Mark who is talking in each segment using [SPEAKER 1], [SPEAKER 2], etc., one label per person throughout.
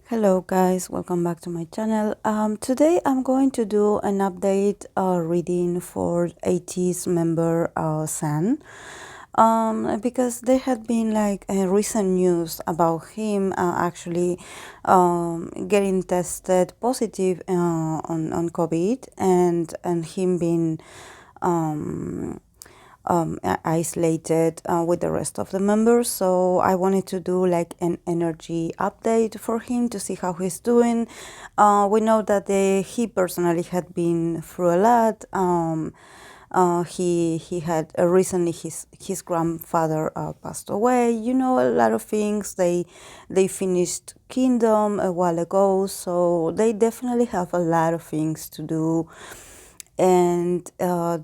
[SPEAKER 1] Hello guys, welcome back to my channel. Today I'm going to do an update reading for Ateez member San, because there had been like recent news about him actually getting tested positive on COVID and him being isolated with the rest of the members. So I wanted to do like an energy update for him to see how he's doing. We know that he personally had been through a lot. He had recently his grandfather passed away. You know, a lot of things. They finished Kingdom a while ago, so they definitely have a lot of things to do, and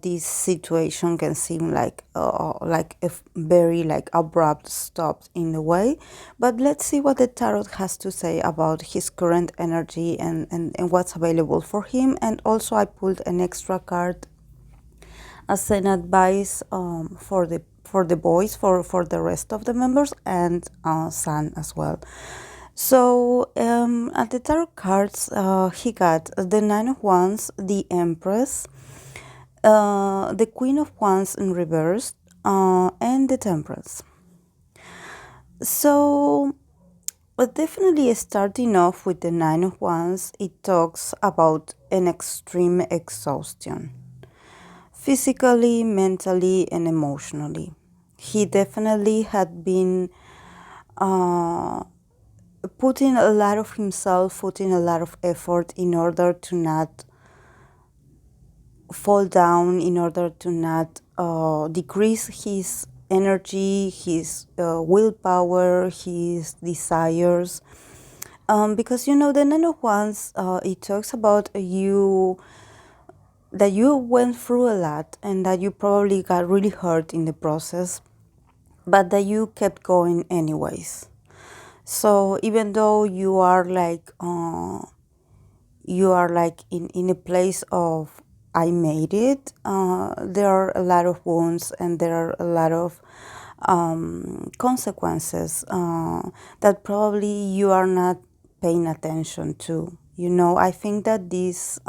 [SPEAKER 1] this situation can seem like a very like abrupt stop in a way. But let's see what the tarot has to say about his current energy and what's available for him. And also I pulled an extra card as an advice for the boys, for the rest of the members, and San as well. So at the tarot cards, he got the Nine of Wands, the Empress, the Queen of Wands in reverse, and the Temperance. So definitely starting off with the Nine of Wands, it talks about an extreme exhaustion, physically, mentally, and emotionally. He definitely had been putting a lot of himself, putting a lot of effort in order to not fall down, in order to not decrease his energy, his willpower, his desires. Because you know, the Nine of Wands, it talks about you, that you went through a lot and that you probably got really hurt in the process, but that you kept going anyways. So even though you are like in a place of I made it, there are a lot of wounds and there are a lot of consequences that probably you are not paying attention to. You know, I think that this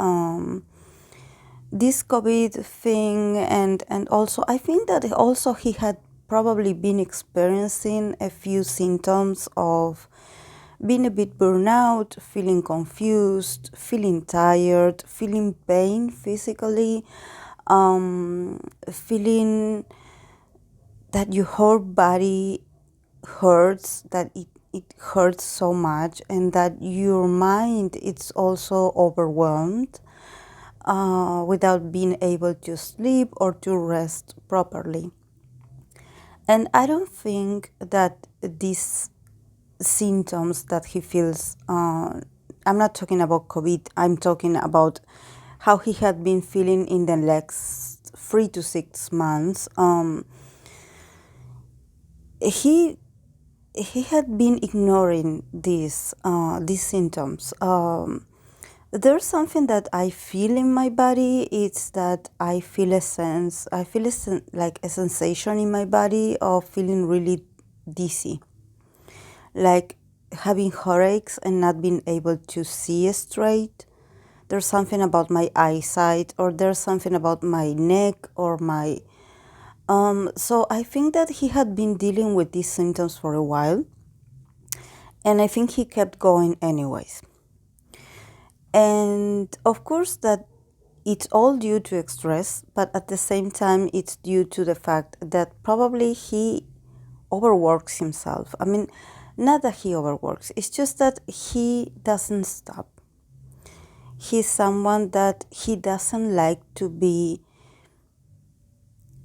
[SPEAKER 1] COVID thing, and also I think that also he had probably been experiencing a few symptoms of being a bit burnout, feeling confused, feeling tired, feeling pain physically, feeling that your whole body hurts, that it hurts so much, and that your mind it's also overwhelmed without being able to sleep or to rest properly. And I don't think that these symptoms that he feels, I'm not talking about COVID, I'm talking about how he had been feeling in the last 3 to 6 months. He had been ignoring these symptoms. There's something that I feel in my body. It's that I feel like a sensation in my body of feeling really dizzy, like having headaches and not being able to see straight. There's something about my eyesight, or there's something about my neck or my so I think that he had been dealing with these symptoms for a while, and I think he kept going anyways. And of course that it's all due to stress, but at the same time it's due to the fact that probably he overworks himself. I mean, not that he overworks, it's just that he doesn't stop. He's someone that he doesn't like to be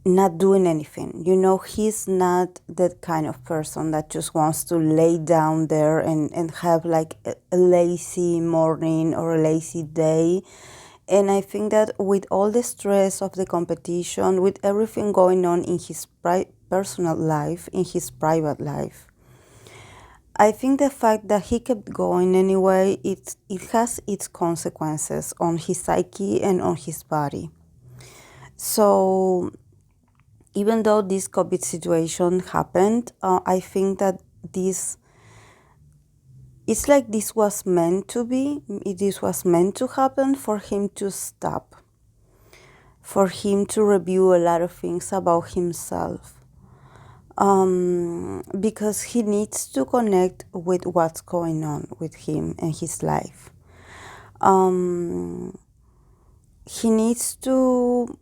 [SPEAKER 1] not doing anything. You know, he's not that kind of person that just wants to lay down there and have like a lazy morning or a lazy day. And I think that with all the stress of the competition, with everything going on in his personal life, in his private life, I think the fact that he kept going anyway, it has its consequences on his psyche and on his body. So even though this COVID situation happened, I think that this it's like this was meant to be, this was meant to happen for him to stop, for him to review a lot of things about himself. Because he needs to connect with what's going on with him and his life. He needs to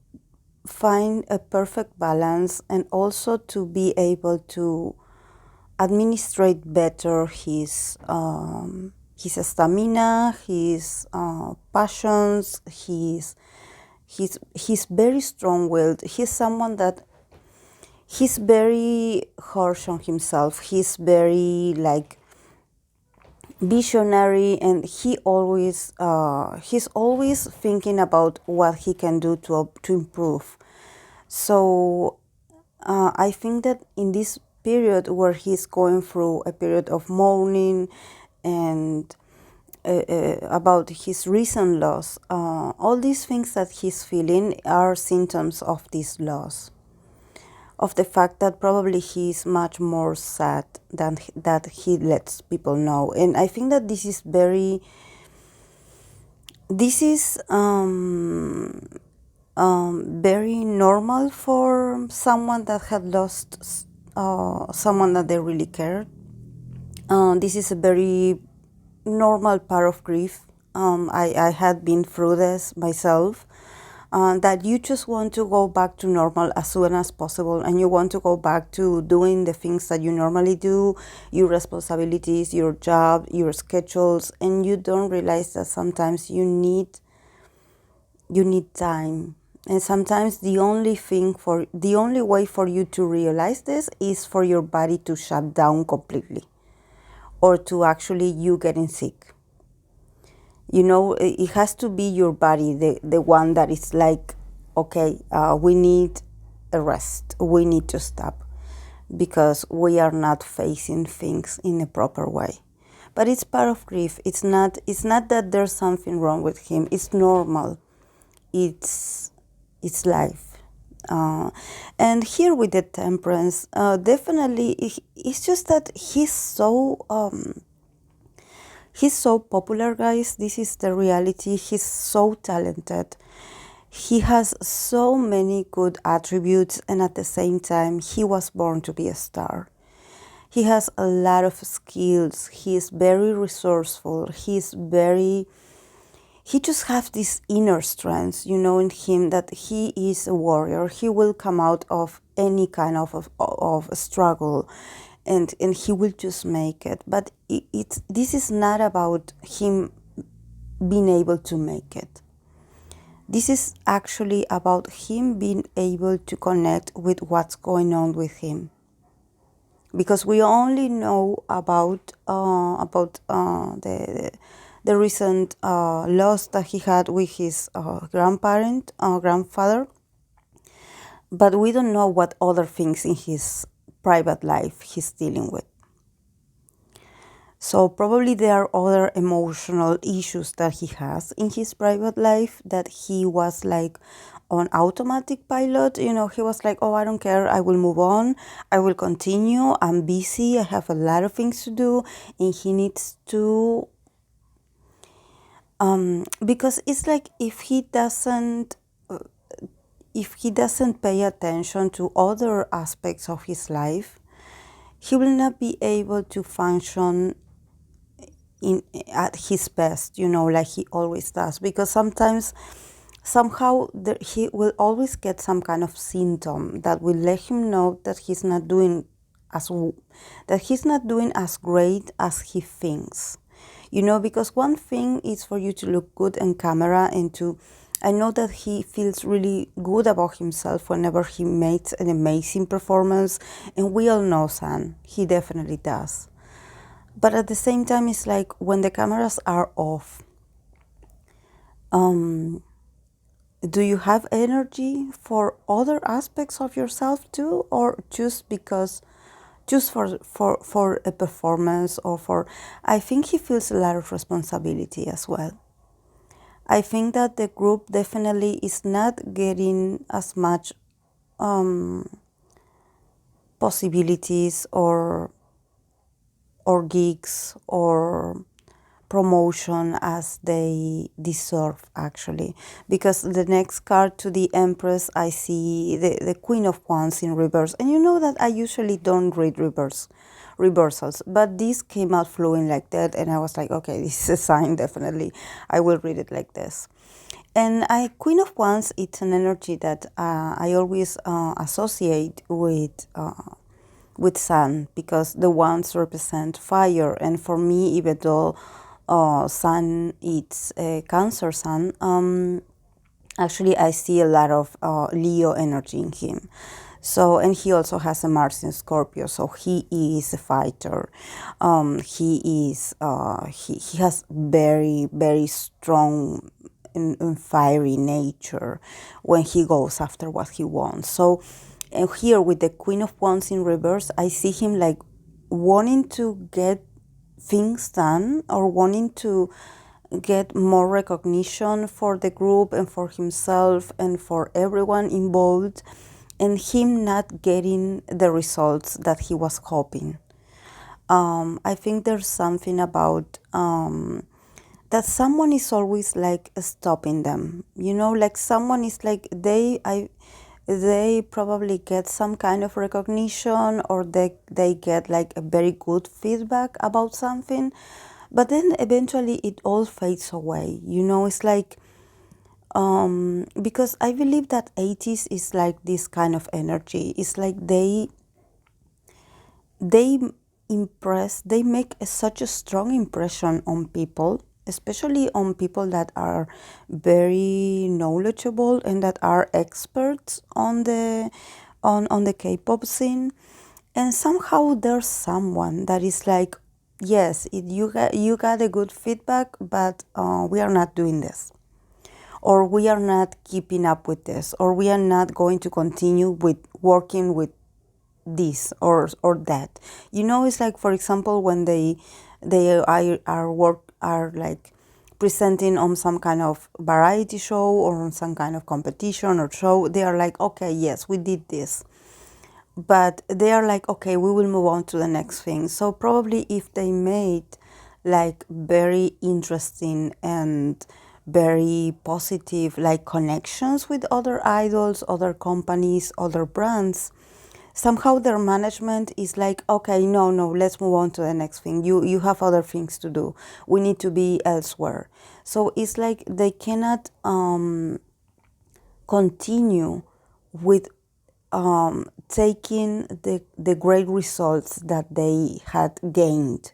[SPEAKER 1] find a perfect balance and also to be able to administrate better his stamina, his passions. He's very strong-willed. He's someone that he's very harsh on himself. He's very like visionary, and he's always thinking about what he can do to improve. So I think that in this period where he's going through a period of mourning and about his recent loss, all these things that he's feeling are symptoms of this loss, of the fact that probably he's much more sad than that he lets people know. And I think that this is very normal for someone that had lost someone that they really cared. This is a very normal part of grief. I had been through this myself. That you just want to go back to normal as soon as possible, and you want to go back to doing the things that you normally do, your responsibilities, your job, your schedules, and you don't realize that sometimes you need time. And sometimes the only way for you to realize this is for your body to shut down completely, or to actually you getting sick. You know, it has to be your body, the one that is like, okay, we need a rest. We need to stop because we are not facing things in a proper way. But it's part of grief. It's not that there's something wrong with him. It's normal. It's life. And here with the Temperance, definitely, it's just that he's so popular, guys. This is the reality. He's so talented. He has so many good attributes, and at the same time, he was born to be a star. He has a lot of skills. He is very resourceful. He just has this inner strength, in him, that he is a warrior. He will come out of any kind of struggle. And he will just make it. But this is not about him being able to make it. This is actually about him being able to connect with what's going on with him. Because we only know about the recent loss that he had with his grandfather, but we don't know what other things in his private life he's dealing with. So probably there are other emotional issues that he has in his private life that he was like on automatic pilot. He was like, oh, I don't care. I will move on. I will continue. I'm busy. I have a lot of things to do. And he needs to, because it's like if he doesn't pay attention to other aspects of his life, he will not be able to function at his best, like he always does. Because somehow he will always get some kind of symptom that will let him know that he's not doing as great as he thinks. Because one thing is for you to look good on camera and I know that he feels really good about himself whenever he makes an amazing performance, and we all know San, he definitely does. But at the same time, it's like when the cameras are off, do you have energy for other aspects of yourself too, or just for a performance, or for? I think he feels a lot of responsibility as well. I think that the group definitely is not getting as much possibilities or or gigs or promotion as they deserve, actually. Because the next card to the Empress, I see the Queen of Wands in reverse. And you know that I usually don't read reversals, but this came out flowing like that, and I was like, okay, this is a sign, definitely. I will read it like this. And Queen of Wands, it's an energy that I always associate with sun, because the wands represent fire. And for me, even though sun, it's a Cancer sun, actually I see a lot of Leo energy in him. So, and he also has a Mars in Scorpio, so he is a fighter. He has very, very strong and fiery nature when he goes after what he wants. So, and here with the Queen of Wands in reverse, I see him like wanting to get things done, or wanting to get more recognition for the group and for himself and for everyone involved, and him not getting the results that he was hoping. I think there's something about that someone is always like stopping them. You know, like someone is like they probably get some kind of recognition, or they get like a very good feedback about something, but then eventually it all fades away. You know, it's like because I believe that Ateez is like this kind of energy. It's like they they make such a strong impression on people, especially on people that are very knowledgeable and that are experts on the K-pop scene. And somehow there's someone that is like, yes, you got a good feedback, but we are not doing this, or we are not keeping up with this, or we are not going to continue with working with this or that. You know, it's like, for example, when are like presenting on some kind of variety show or on some kind of competition or show, they are like, okay, yes, we did this, but they are like, okay, we will move on to the next thing. So probably if they made like very interesting and very positive like connections with other idols, other companies, other brands, somehow their management is like, okay, no, let's move on to the next thing. You have other things to do. We need to be elsewhere. So it's like they cannot continue with taking the great results that they had gained,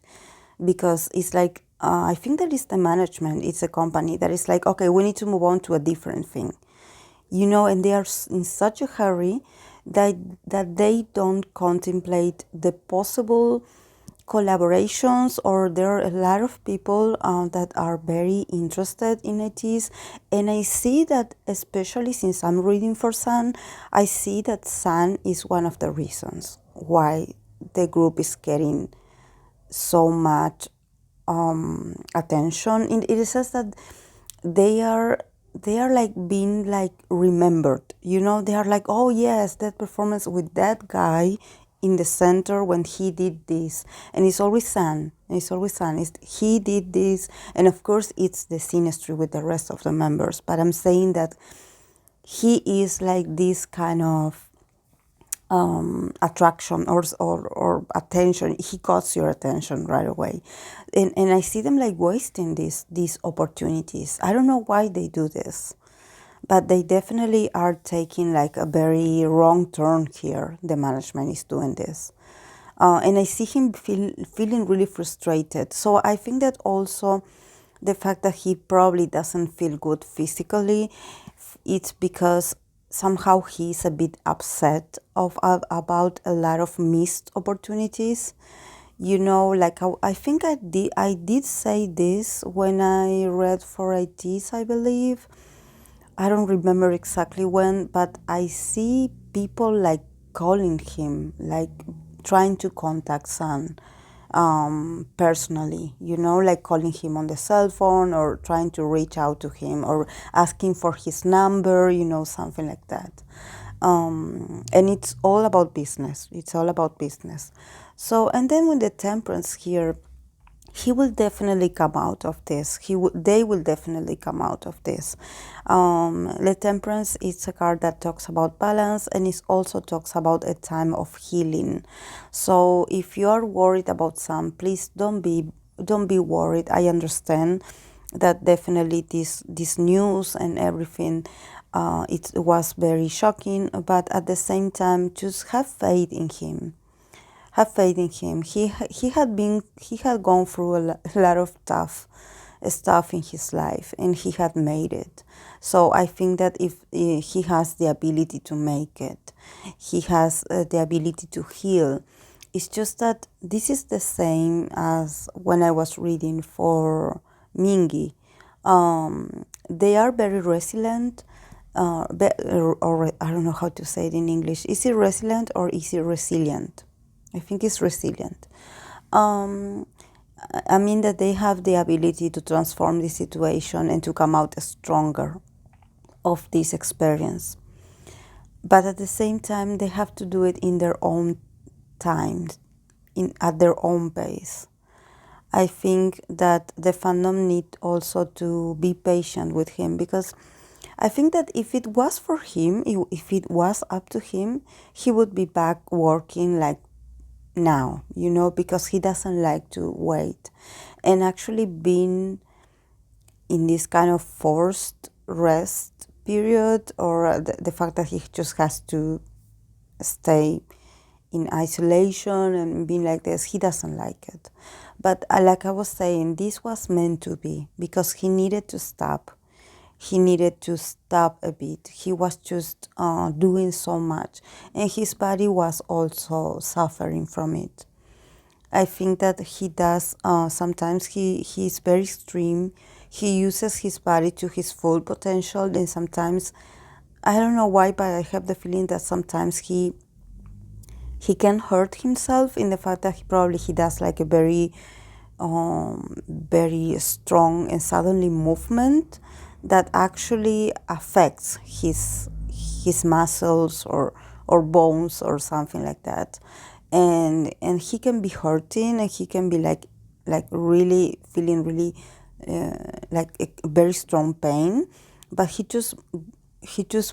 [SPEAKER 1] because it's like I think that is the management, it's a company that is like, okay, we need to move on to a different thing, you know, and they are in such a hurry that they don't contemplate the possible collaborations, or there are a lot of people that are very interested in Ateez. And I see that, especially since I'm reading for Sun, I see that Sun is one of the reasons why the group is getting so much attention. It says that they are like being like remembered, you know, they are like, oh yes, that performance with that guy in the center when he did this, and it's always Sun, he did this. And of course it's the synastry with the rest of the members, but I'm saying that he is like this kind of attraction or attention. He got your attention right away, and I see them like wasting these opportunities. I don't know why they do this, but they definitely are taking like a very wrong turn here. The management is doing this, and I see him feeling really frustrated. So I think that also the fact that he probably doesn't feel good physically, it's because somehow he's a bit upset about a lot of missed opportunities. You know, like I think I did say this when I read for Ateez, I believe. I don't remember exactly when, but I see people like calling him, like trying to contact Sun personally, you know, like calling him on the cell phone or trying to reach out to him or asking for his number, you know, something like that. And it's all about business. It's all about business. So, and then with the Temperance here, he will definitely come out of this. They will definitely come out of this. The Temperance is a card that talks about balance, and it also talks about a time of healing. So if you are worried about some, please don't be worried. I understand that definitely this news and everything, it was very shocking, but at the same time, just have faith in him. Have faith in him. He had gone through a lot of tough stuff in his life, and he had made it. So I think that if he has the ability to make it, he has the ability to heal. It's just that this is the same as when I was reading for Mingi. They are very resilient, or I don't know how to say it in English. Is it resilient or is it resilient? I think it's resilient. I mean that they have the ability to transform the situation and to come out stronger of this experience. But at the same time, they have to do it in their own time, at their own pace. I think that the fandom need also to be patient with him, because I think that if it was for him, if it was up to him, he would be back working like now, because he doesn't like to wait. And actually being in this kind of forced rest period, or the fact that he just has to stay in isolation and being like this, he doesn't like it. But like I was saying, this was meant to be, because he needed to stop. He needed to stop a bit. He was just doing so much, and his body was also suffering from it. I think that he does, sometimes he's very extreme. He uses his body to his full potential, and sometimes, I don't know why, but I have the feeling that sometimes he can hurt himself, in the fact that he does like a very very strong and suddenly movement that actually affects his muscles or bones or something like that, and he can be hurting, and he can be like really feeling really like a very strong pain, but he just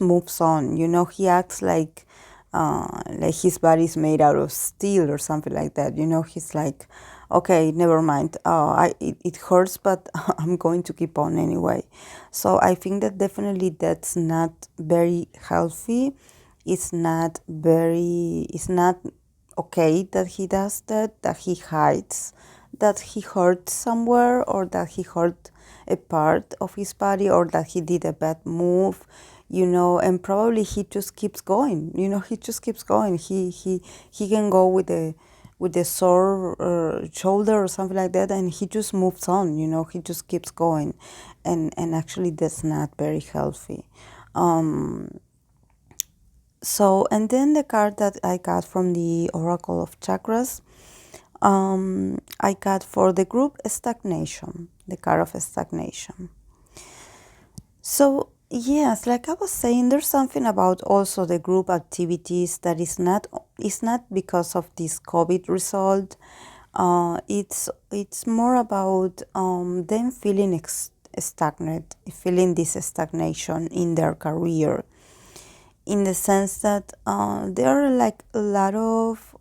[SPEAKER 1] moves on. He acts like his body's made out of steel or something like that. He's like, okay, never mind. It hurts, but I'm going to keep on anyway. So I think that definitely that's not very healthy. It's not okay that he does that he hides that he hurt somewhere, or that he hurt a part of his body, or that he did a bad move, and probably he just keeps going. He just keeps going. He can go with a sore shoulder or something like that, and he just moves on. He just keeps going, and actually that's not very healthy. So, and then the card that I got from the Oracle of Chakras, I got for the group stagnation, the card of stagnation. So yes, like I was saying, there's something about also the group activities that is not because of this COVID result. It's more about them feeling stagnant, feeling this stagnation in their career, in the sense that there are like a lot of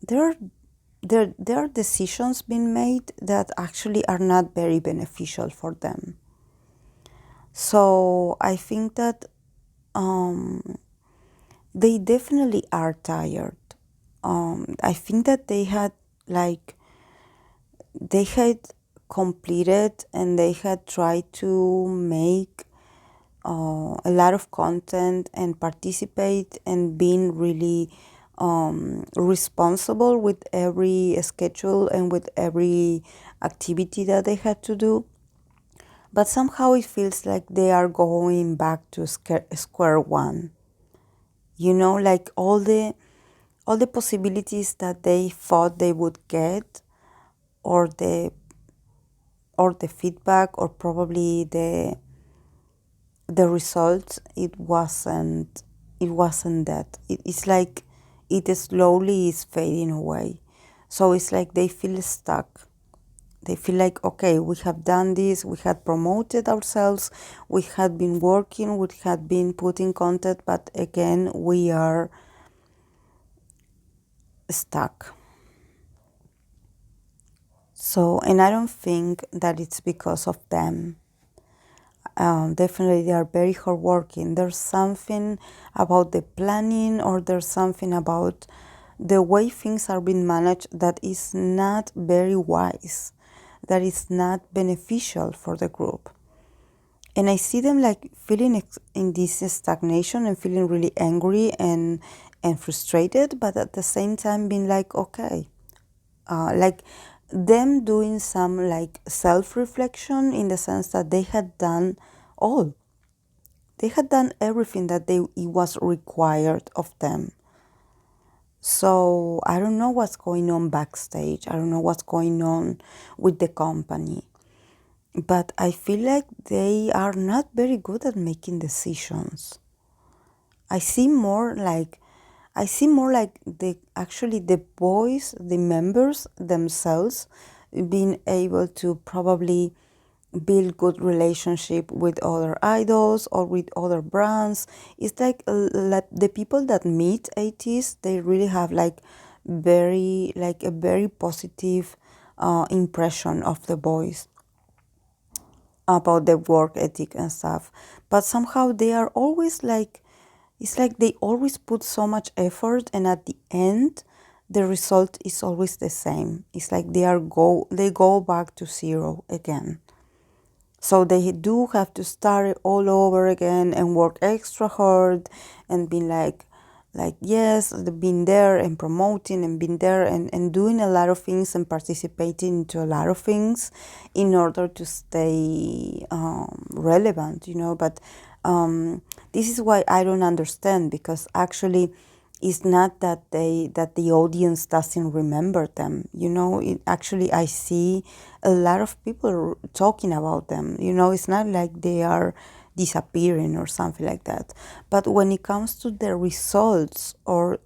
[SPEAKER 1] there are decisions being made that actually are not very beneficial for them. So I think that they definitely are tired. I think that they had completed, and they had tried to make a lot of content and participate and being really responsible with every schedule and with every activity that they had to do. But somehow it feels like they are going back to square one. Like all the possibilities that they thought they would get, or the feedback, or probably the result, it wasn't that. It's like it slowly is fading away. So it's like they feel stuck. They feel like, okay, we have done this, we had promoted ourselves, we had been working, we had been putting content, but again, we are stuck. So, and I don't think that it's because of them. Definitely, they are very hardworking. There's something about the planning, or there's something about the way things are being managed that is not very wise, that is not beneficial for the group. And I see them like feeling in this stagnation and feeling really angry and frustrated, but at the same time being like, okay, like them doing some like self-reflection, in the sense that they had done all. They had done everything that it was required of them. So I don't know what's going on backstage. I don't know what's going on with the company. But I feel like they are not very good at making decisions. I see more like the boys, the members themselves, being able to probably build good relationship with other idols or with other brands. It's like the people that meet Ateez, they really have like a very positive impression of the boys, about the work ethic and stuff. But somehow they are always like, it's like they always put so much effort, and at the end the result is always the same. It's like they go back to zero again. So they do have to start it all over again and work extra hard and being like yes, they've been there and promoting and been there and doing a lot of things and participating into a lot of things in order to stay relevant, But this is why I don't understand, because actually it's not that the audience doesn't remember them. Actually I see a lot of people talking about them. It's not like they are disappearing or something like that. But when it comes to the results or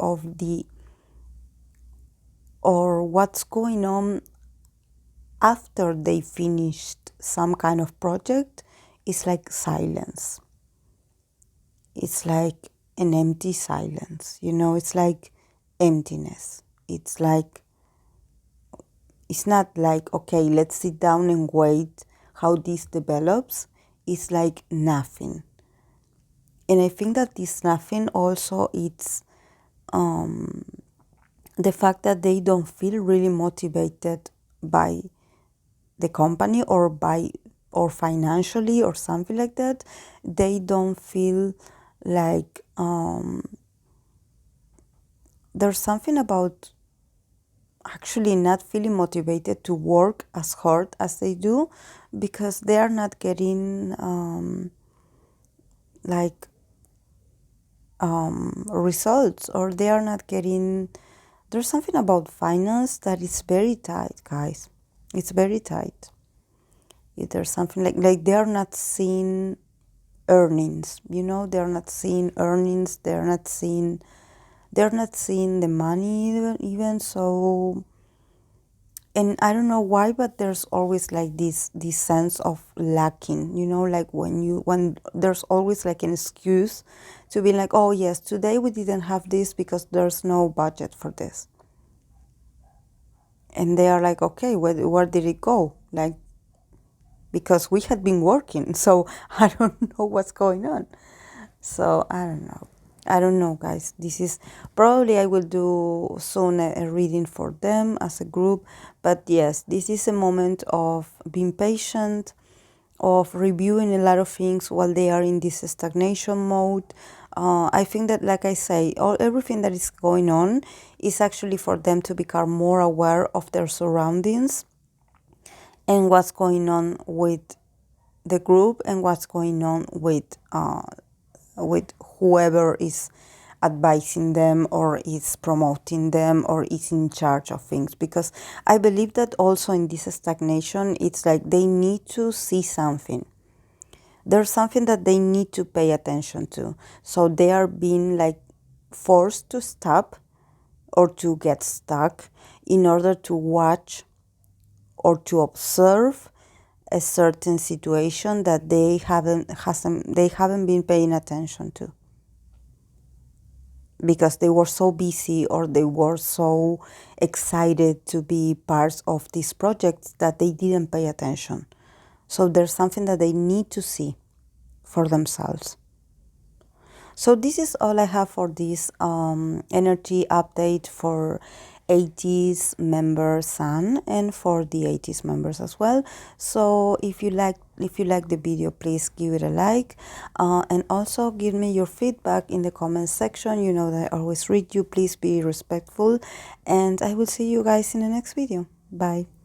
[SPEAKER 1] what's going on after they finished some kind of project, it's like silence. It's like an empty silence, it's like emptiness. It's not like, okay, let's sit down and wait how this develops. It's like nothing. And I think that this nothing also, it's the fact that they don't feel really motivated by the company or financially or something like that. They don't feel like there's something about actually not feeling motivated to work as hard as they do, because they are not getting results, or they are not getting, there's something about finance that is very tight, guys. It's very tight. There's something like they are not seeing earnings, they're not seeing earnings, they're not seeing the money even. So, and I don't know why, but there's always like this sense of lacking, like when there's always like an excuse to be like, oh yes, today we didn't have this because there's no budget for this. And they are like, okay, where did it go? Like, because we had been working, so I don't know what's going on. So I don't know, guys. This is probably, I will do soon a reading for them as a group. But yes, this is a moment of being patient, of reviewing a lot of things while they are in this stagnation mode. I think that, like I say, everything that is going on is actually for them to become more aware of their surroundings and what's going on with the group and what's going on with whoever is advising them or is promoting them or is in charge of things. Because I believe that also in this stagnation, it's like they need to see something. there's something that they need to pay attention to. So they are being like forced to stop or to get stuck in order to watch or to observe a certain situation that they haven't been paying attention to, because they were so busy or they were so excited to be parts of these projects that they didn't pay attention. So there's something that they need to see for themselves. So this is all I have for this energy update for Ateez member Sun and for the Ateez members as well. So if you like the video, please give it a like, and also give me your feedback in the comment section. You know that I always read you. Please be respectful, and I will see you guys in the next video. Bye.